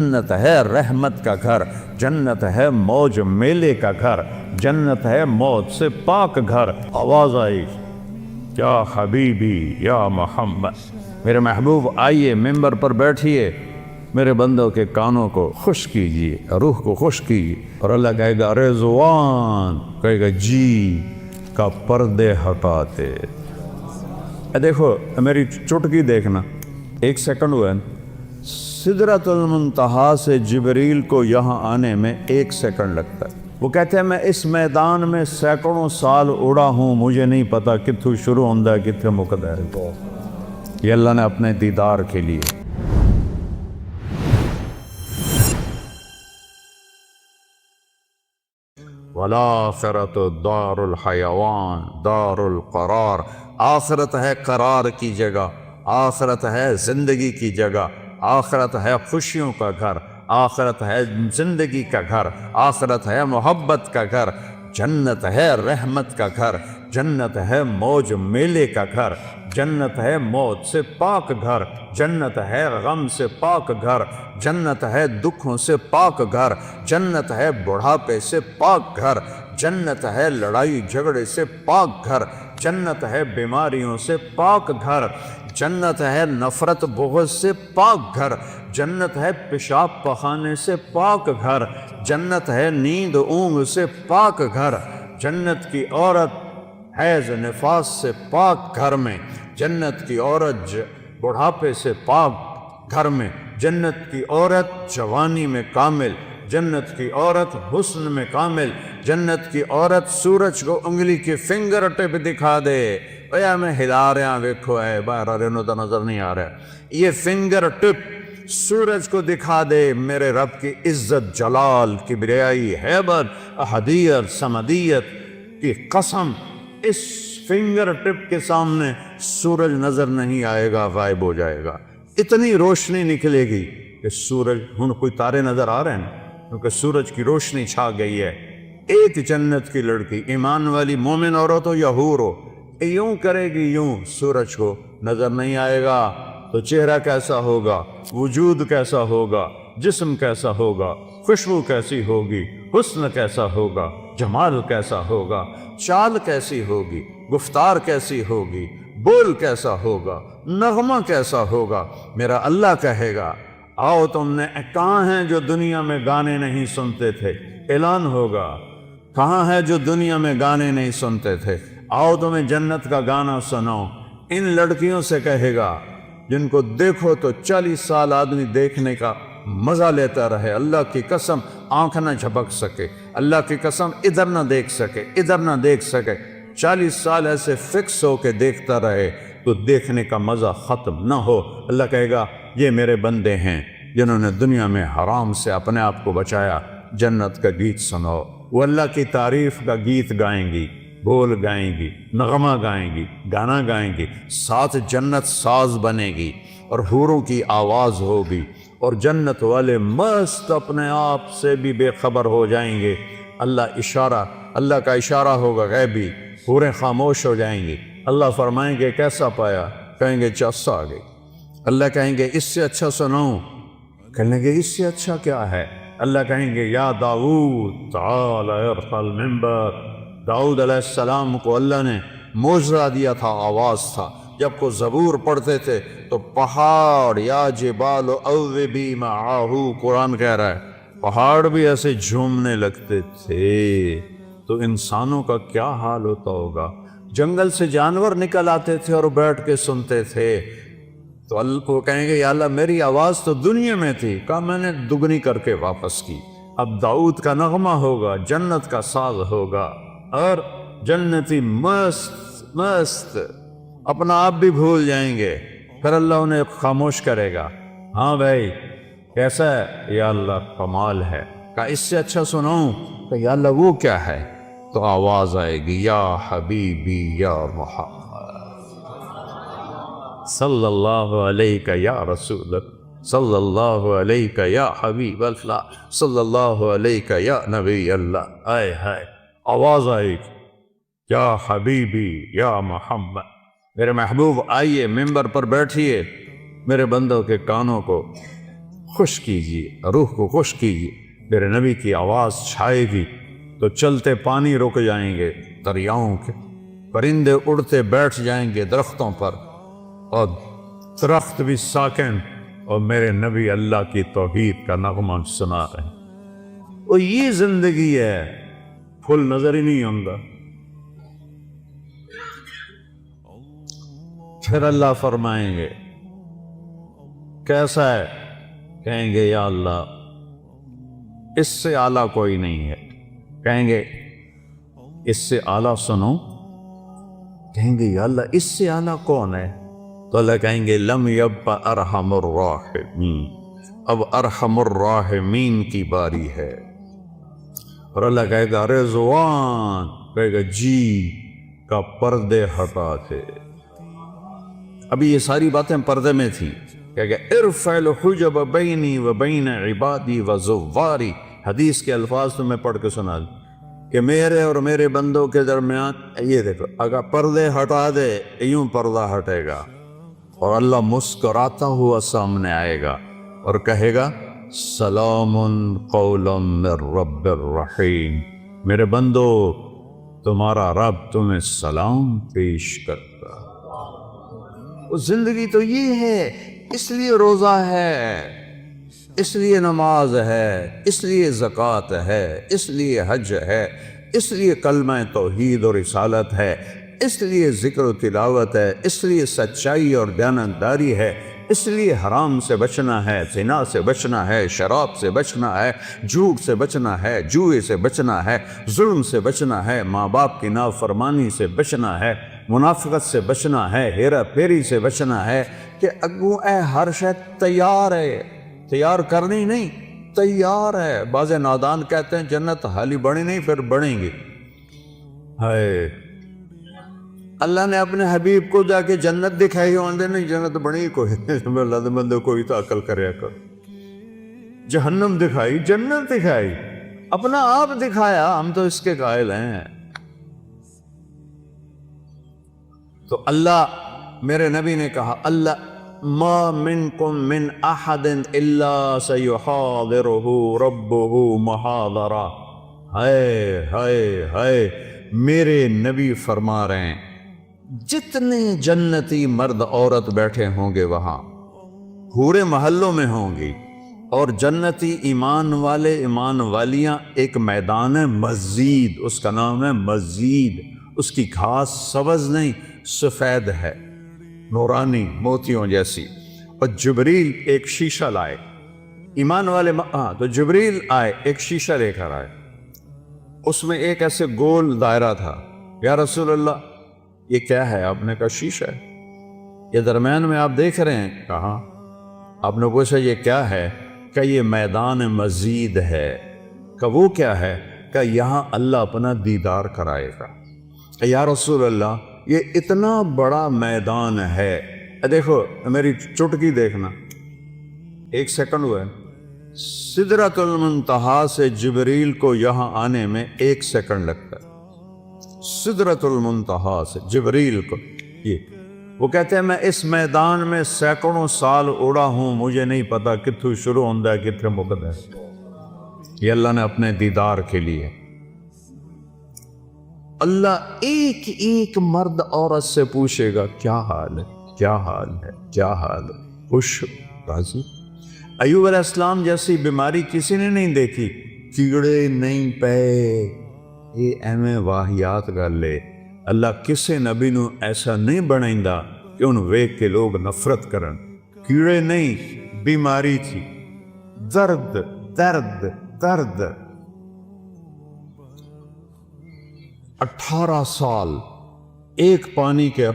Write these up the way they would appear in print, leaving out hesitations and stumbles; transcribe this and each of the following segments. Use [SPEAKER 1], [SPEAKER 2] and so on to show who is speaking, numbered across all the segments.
[SPEAKER 1] جنت ہے رحمت کا گھر، جنت ہے موج میلے کا گھر، جنت ہے موت سے پاک گھر۔ آواز آئی یا حبیبی یا محمد، میرے محبوب آئیے ممبر پر بیٹھیے، میرے بندوں کے کانوں کو خوش کیجیے، روح کو خوش کیجیے۔ اور اللہ کہے گا رضوان، کہے گا جی کا پردے ہٹاتے۔ دیکھو میری چٹکی دیکھنا، 1 سیکنڈ ہوا ہے، سدرۃ المنتہا سے جبریل کو یہاں آنے میں 1 سیکنڈ لگتا ہے۔ وہ کہتے ہیں میں اس میدان میں سینکڑوں سال اڑا ہوں، مجھے نہیں پتا کتھوں شروع ہوندہ ہے کتھوں مکدا ہے۔ یہ اللہ نے اپنے دیدار کے لیے۔ والآخرۃ دار الحیوان دار القرار، آخرت ہے قرار کی جگہ، آخرت ہے زندگی کی جگہ، آخرت ہے خوشیوں کا گھر، آخرت ہے زندگی کا گھر، آخرت ہے محبت کا گھر، جنت ہے رحمت کا گھر، جنت ہے موج میلے کا گھر، جنت ہے موت سے پاک گھر، جنت ہے غم سے پاک گھر، جنت ہے دکھوں سے پاک گھر، جنت ہے بڑھاپے سے پاک گھر، جنت ہے لڑائی جھگڑے سے پاک گھر، جنت ہے بیماریوں سے پاک گھر، جنت ہے نفرت بغض سے پاک گھر، جنت ہے پیشاب پخانے سے پاک گھر، جنت ہے نیند اونگ سے پاک گھر، جنت کی عورت حیض نفاس سے پاک گھر میں، جنت کی عورت بڑھاپے سے پاک گھر میں، جنت کی عورت جوانی میں کامل، جنت کی عورت حسن میں کامل، جنت کی عورت سورج کو انگلی کی فنگر ٹپ دکھا دے، اے میں ہلا رہا ویکھو اے باہر رہنو تو نظر نہیں آ رہا، یہ فنگر ٹپ سورج کو دکھا دے میرے رب کی عزت جلال کبریائی حیبت احدیت سمدیت کی قسم، اس فنگر ٹپ کے سامنے سورج نظر نہیں آئے گا، غائب ہو جائے گا۔ اتنی روشنی نکلے گی کہ سورج، ہن کوئی تارے نظر آ رہے ہیں کیونکہ سورج کی روشنی چھا گئی ہے۔ ایک جنت کی لڑکی ایمان والی مومن عورت ہو یا حور ہو، یوں کرے گی، یوں سورج کو نظر نہیں آئے گا تو چہرہ کیسا ہوگا، وجود کیسا ہوگا، جسم کیسا ہوگا، خوشبو کیسی ہوگی، حسن کیسا ہوگا، جمال کیسا ہوگا، چال کیسی ہوگی، گفتار کیسی ہوگی، بول کیسا ہوگا، نغمہ کیسا ہوگا۔ میرا اللہ کہے گا آؤ تم نے کہاں ہیں جو دنیا میں گانے نہیں سنتے تھے، اعلان ہوگا کہاں ہے جو دنیا میں گانے نہیں سنتے تھے، آؤ تمہیں جنت کا گانا سناؤ۔ ان لڑکیوں سے کہے گا جن کو دیکھو تو 40 سال آدمی دیکھنے کا مزہ لیتا رہے، اللہ کی قسم آنکھ نہ جھپک سکے، اللہ کی قسم ادھر نہ دیکھ سکے، ادھر نہ دیکھ سکے، 40 سال ایسے فکس ہو کے دیکھتا رہے تو دیکھنے کا مزہ ختم نہ ہو۔ اللہ کہے گا یہ میرے بندے ہیں جنہوں نے دنیا میں حرام سے اپنے آپ کو بچایا، جنت کا گیت سناؤ۔ وہ اللہ کی تعریف کا گیت گائیں گی، بول گائیں گی، نغمہ گائیں گی، گانا گائیں گی، ساتھ جنت ساز بنے گی اور حوروں کی آواز ہوگی، اور جنت والے مست اپنے آپ سے بھی بے خبر ہو جائیں گے۔ اللہ کا اشارہ ہوگا غیبی، حوریں خاموش ہو جائیں گی۔ اللہ فرمائیں گے کیسا پایا، کہیں گے چس آ گئی۔ اللہ کہیں گے اس سے اچھا سناؤں، کہنے گے اس سے اچھا کیا ہے؟ اللہ کہیں گے یا داؤد تعال ارفع المنبر۔ داؤد علیہ السلام کو اللہ نے معجزہ دیا تھا، آواز تھا، جب کو زبور پڑھتے تھے تو پہاڑ یا جبال اوبی معاہ، قرآن کہہ رہا ہے پہاڑ بھی ایسے جھومنے لگتے تھے، تو انسانوں کا کیا حال ہوتا ہوگا؟ جنگل سے جانور نکل آتے تھے اور بیٹھ کے سنتے تھے، تو اللہ کو کہیں گے یا اللہ میری آواز تو دنیا میں تھی، کہا میں نے دگنی کر کے واپس کی۔ اب داؤد کا نغمہ ہوگا، جنت کا ساز ہوگا، اور جنتی مست مست اپنا آپ بھی بھول جائیں گے، پھر اللہ انہیں خاموش کرے گا۔ ہاں بھائی کیسا ہے؟ یا اللہ کمال ہے۔ کہا اس سے اچھا سناؤں؟ کہ یا اللہ وہ کیا ہے؟ تو آواز آئے گی یا حبیبی یا محمد صلی اللہ علیہ یا رسول، صلی اللہ علیہ یا حبیب اللہ، صلی اللہ علیہ یا نبی اللہ۔ آئے ہائے آواز آئی یا حبیبی یا محمد، میرے محبوب آئیے ممبر پر بیٹھیے، میرے بندوں کے کانوں کو خوش کیجیے، روح کو خوش کیجیے، میرے نبی کی آواز چھائے گی تو چلتے پانی رک جائیں گے دریاؤں کے، پرندے اڑتے بیٹھ جائیں گے درختوں پر، اور درخت بھی ساکن، اور میرے نبی اللہ کی توحید کا نغمہ سنا رہے ہیں۔ اور یہ زندگی ہے، پھول نظر ہی نہیں آتا۔ پھر اللہ فرمائیں گے کیسا ہے؟ کہیں گے یا اللہ اس سے اعلیٰ کوئی نہیں ہے۔ کہیں گے اس سے اعلیٰ سنو، کہیں گے یا اللہ اس سے اعلیٰ کون ہے؟ تو اللہ کہیں گے لم یبق ارحم الراحمین، اب ارحم الراحمین کی باری ہے۔ اور اللہ کہے گا رضوان، کہے گا جی کا پردے ہٹا تھے۔ ابھی یہ ساری باتیں پردے میں تھیں، کہے گا ارفع الحجب بینی و بین عبادی و زواری۔ حدیث کے الفاظ تو میں پڑھ کے سنا دوں کہ میرے اور میرے بندوں کے درمیان یہ دیکھو، اگر پردے ہٹا دے یوں پردہ ہٹے گا، اور اللہ مسکراتا ہوا سامنے آئے گا اور کہے گا سلام قولا من رب الرحیم، میرے بندو تمہارا رب تمہیں سلام پیش کرتا۔ زندگی تو یہ ہے، اس لیے روزہ ہے، اس لیے نماز ہے، اس لیے زکوٰۃ ہے، اس لیے حج ہے، اس لیے کلمہ توحید اور رسالت ہے، اس لیے ذکر و تلاوت ہے، اس لیے سچائی اور دیانتداری ہے، اس لیے حرام سے بچنا ہے، زنا سے بچنا ہے، شراب سے بچنا ہے، جھوٹ سے بچنا ہے، جوئے سے بچنا ہے، ظلم سے بچنا ہے، ماں باپ کی نافرمانی سے بچنا ہے، منافقت سے بچنا ہے، ہیرا پھیری سے بچنا ہے، کہ اگوں اے ہر شے تیار ہے، تیار کرنی نہیں، تیار ہے۔ بعض نادان کہتے ہیں جنت حالی بڑی نہیں، پھر بڑھیں گی۔ ہائے، اللہ نے اپنے حبیب کو جا کے جنت دکھائی، ہوندے نہیں جنت بڑی کوئی، اللہ دے بندے کوئی تو عقل کریا کر۔ جہنم دکھائی، جنت دکھائی، اپنا آپ دکھایا، ہم تو اس کے قائل ہیں۔ تو اللہ، میرے نبی نے کہا اللہ ما منکم من احد الا سیحاضرہ ربہ محاضرہ۔ ہائے ہائے ہائے، میرے نبی فرما رہے ہیں جتنے جنتی مرد عورت بیٹھے ہوں گے وہاں پورے محلوں میں ہوں گی، اور جنتی ایمان والے ایمان والیاں، ایک میدان ہے مزید، اس کا نام ہے مزید، اس کی گھاس سبز نہیں سفید ہے، نورانی موتیوں جیسی، اور جبریل ایک شیشہ لائے، ایمان والے تو جبریل آئے ایک شیشہ لے کر آئے، اس میں ایک ایسے گول دائرہ تھا۔ یا رسول اللہ یہ کیا ہے؟ آپ نے کہا شیشہ ہے، یہ درمیان میں آپ دیکھ رہے ہیں؟ کہاں؟ آپ نے پوچھا یہ کیا ہے؟ کہ یہ میدان مزید ہے۔ کہ وہ کیا ہے؟ کہ یہاں اللہ اپنا دیدار کرائے گا۔ کہ یا رسول اللہ یہ اتنا بڑا میدان ہے، دیکھو میری چٹکی دیکھنا، 1 سیکنڈ ہوا ہے، سدرۃ المنتہا سے جبریل کو یہاں آنے میں 1 سیکنڈ لگتا ہے، سدرۃ المنتہا سے جبریل کو۔ یہ وہ کہتے ہیں میں اس میدان میں سینکڑوں سال اڑا ہوں، مجھے نہیں پتا کتھوں شروع ہوتا ہے کتنے مقد ہے۔ یہ اللہ نے اپنے دیدار کے لیے، اللہ ایک ایک مرد عورت سے پوچھے گا کیا حال ہے، کیا حال ہے، کیا حال ہے، خوش راضی؟ ایوب علیہ السلام جیسی بیماری کسی نے نہیں دیکھی، کیڑے نہیں پے، یہ ایویں واہیات گل لے۔ اللہ کسے نبی نو ایسا نہیں بنائندا کہ انہوں ویک کے لوگ نفرت کرن، کیڑے نہیں، بیماری تھی، درد درد درد۔ 18 سال ایک پانی کے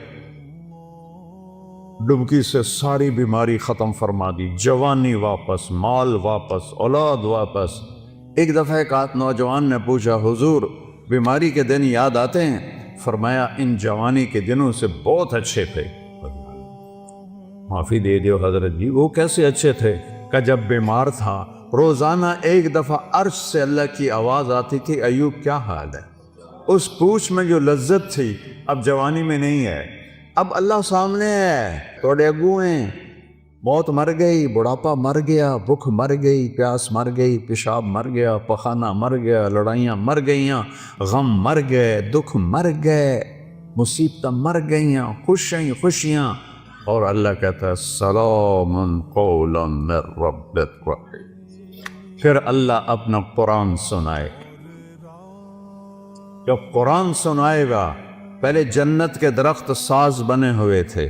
[SPEAKER 1] ڈبکی سے ساری بیماری ختم فرما دی، جوانی واپس، مال واپس، اولاد واپس۔ ایک دفعہ ایک نوجوان نے پوچھا حضور بیماری کے دن یاد آتے ہیں؟ فرمایا ان جوانی کے دنوں سے بہت اچھے تھے۔ معافی دے دیو حضرت جی، وہ کیسے اچھے تھے؟ کہ جب بیمار تھا روزانہ ایک دفعہ عرش سے اللہ کی آواز آتی تھی ایوب کیا حال ہے؟ اس پوچھ میں جو لذت تھی اب جوانی میں نہیں ہے۔ اب اللہ سامنے ہے، توڑے اگو ہیں، موت مر گئی، بڑھاپا مر گیا، بھوک مر گئی، پیاس مر گئی، پیشاب مر گیا، پخانہ مر گیا، لڑائیاں مر گئیاں، غم مر گئے، دکھ مر گئے، مصیبتیں مر گئیاں، خوشیاں، اور اللہ کہتا ہے سلام قولا من رب الرحیم۔ پھر اللہ اپنا قرآن سنائے۔ جب قرآن سنائے گا، پہلے جنت کے درخت ساز بنے ہوئے تھے،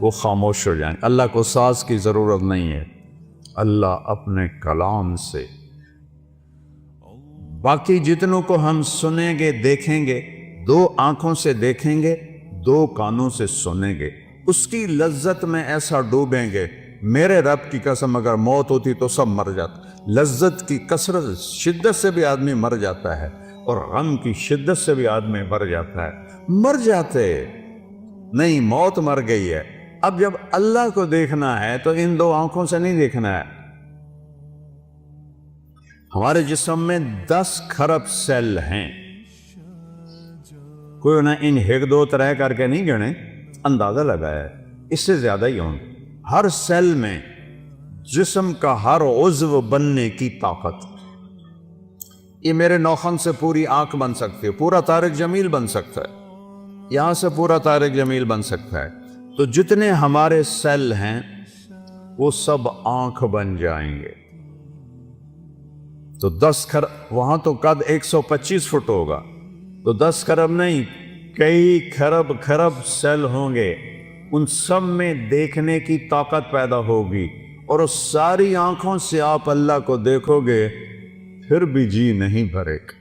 [SPEAKER 1] وہ خاموش ہو جائیں۔ اللہ کو ساز کی ضرورت نہیں ہے، اللہ اپنے کلام سے باقی جتنوں کو ہم سنیں گے، دیکھیں گے، 2 آنکھوں سے دیکھیں گے، 2 کانوں سے سنیں گے، اس کی لذت میں ایسا ڈوبیں گے۔ میرے رب کی قسم، اگر موت ہوتی تو سب مر جاتا۔ لذت کی کثرت شدت سے بھی آدمی مر جاتا ہے، اور غم کی شدت سے بھی آدمی مر جاتا ہے۔ مر جاتے نہیں، موت مر گئی ہے۔ اب جب اللہ کو دیکھنا ہے تو ان 2 آنکھوں سے نہیں دیکھنا ہے۔ ہمارے جسم میں 10 کھرب سیل ہیں، کوئی انہیں ان 1 2 3 کر کے نہیں گنے، اندازہ لگایا ہے، اس سے زیادہ ہی ہوں۔ ہر سیل میں جسم کا ہر عضو بننے کی طاقت۔ یہ میرے ناخن سے پوری آنکھ بن سکتی ہے، پورا طارق جمیل بن سکتا ہے، یہاں سے پورا طارق جمیل بن سکتا ہے۔ تو جتنے ہمارے سیل ہیں وہ سب آنکھ بن جائیں گے۔ تو 10 کھرب، وہاں تو قد 125 فٹ ہوگا، تو 10 کھرب نہیں، کئی کھرب سیل ہوں گے، ان سب میں دیکھنے کی طاقت پیدا ہوگی، اور اس ساری آنکھوں سے آپ اللہ کو دیکھو گے، پھر بھی جی نہیں بھرے گا۔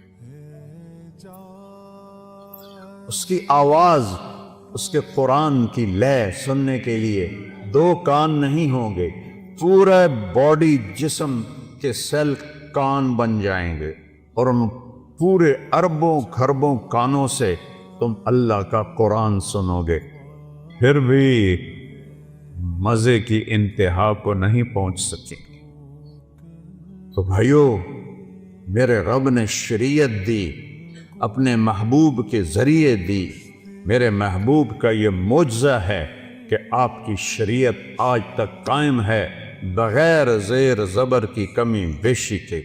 [SPEAKER 1] اس کی آواز، اس کے قرآن کی لے سننے کے لیے 2 کان نہیں ہوں گے، پورا باڈی جسم کے سیل کان بن جائیں گے، اور ان پورے اربوں کھربوں کانوں سے تم اللہ کا قرآن سنو گے، پھر بھی مزے کی انتہا کو نہیں پہنچ سکیں۔ تو بھائیو، میرے رب نے شریعت دی، اپنے محبوب کے ذریعے دی۔ میرے محبوب کا یہ معجزہ ہے کہ آپ کی شریعت آج تک قائم ہے، بغیر زیر زبر کی کمی بیشی کے۔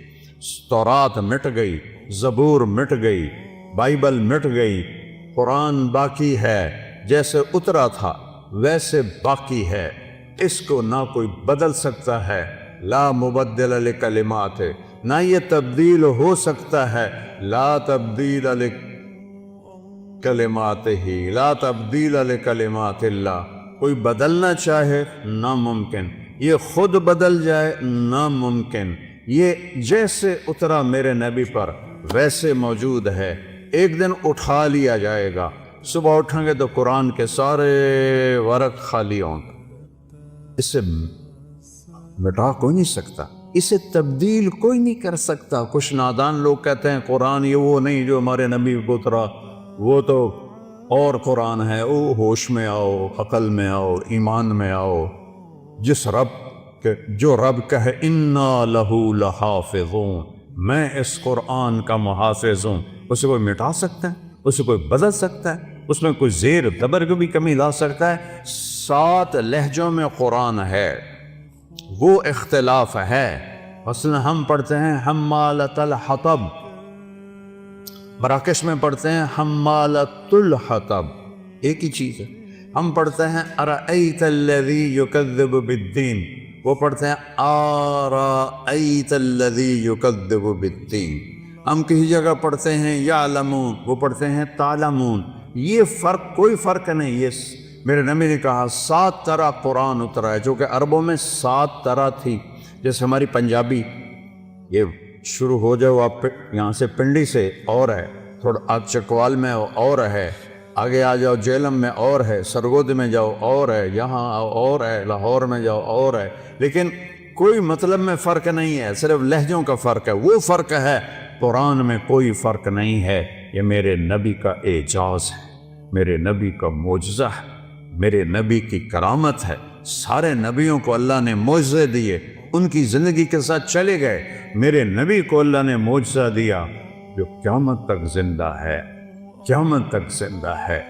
[SPEAKER 1] تورات مٹ گئی، زبور مٹ گئی، بائبل مٹ گئی، قرآن باقی ہے، جیسے اترا تھا ویسے باقی ہے، اس کو نہ کوئی بدل سکتا ہے، لا مبدل لکلمات، نہ یہ تبدیل ہو سکتا ہے، لا تبدیل لکلمات ہی، لا تبدیل لکلمات اللہ۔ کوئی بدلنا چاہے ناممکن، یہ خود بدل جائے ناممکن۔ یہ جیسے اترا میرے نبی پر ویسے موجود ہے، ایک دن اٹھا لیا جائے گا۔ صبح اٹھیں گے تو قرآن کے سارے ورق خالی ہوں گے۔ اسے مٹا کوئی نہیں سکتا، اسے تبدیل کوئی نہیں کر سکتا۔ کچھ نادان لوگ کہتے ہیں قرآن یہ وہ نہیں جو ہمارے نبی کو اترا، وہ تو اور قرآن ہے۔ او ہوش میں آؤ، عقل میں آؤ، ایمان میں آؤ۔ جس رب کے، جو رب کہے انا لہو لحافظون، میں اس قرآن کا محافظ ہوں، اسے کوئی مٹا سکتا ہے؟ اسے کوئی بدل سکتا ہے؟ اس میں کوئی زیر زبر کو بھی کمی لا سکتا ہے؟ 7 لہجوں میں قرآن ہے، وہ اختلاف ہے۔ مثلا ہم پڑھتے ہیں حمالۃ الحطب، مراکش میں پڑھتے ہیں حمالۃ الحطب، ایک ہی چیز ہے۔ ہم پڑھتے ہیں ارأیت الذی یکذب بالدین، وہ پڑھتے ہیں آرأیت الذی یکذب بالدین۔ ہم کسی جگہ پڑھتے ہیں یعلمون، وہ پڑھتے ہیں تعلمون۔ یہ فرق، کوئی فرق نہیں۔ یہ میرے نبی نے کہا 7 طرح قرآن اترا ہے، جو کہ عربوں میں 7 طرح تھی۔ جیسے ہماری پنجابی، یہ شروع ہو جاؤ آپ یہاں سے پنڈی سے اور ہے، تھوڑا آپ چکوال میں اور ہے، آگے آ جاؤ جیلم میں اور ہے، سرگود میں جاؤ اور ہے، یہاں آؤ اور ہے، لاہور میں جاؤ اور ہے، لیکن کوئی مطلب میں فرق نہیں ہے، صرف لہجوں کا فرق ہے۔ وہ فرق ہے، قرآن میں کوئی فرق نہیں ہے۔ یہ میرے نبی کا اعجاز ہے، میرے نبی کا معجزہ ہے، میرے نبی کی کرامت ہے۔ سارے نبیوں کو اللہ نے معجزے دیے، ان کی زندگی کے ساتھ چلے گئے۔ میرے نبی کو اللہ نے معجزہ دیا جو قیامت تک زندہ ہے، قیامت تک زندہ ہے۔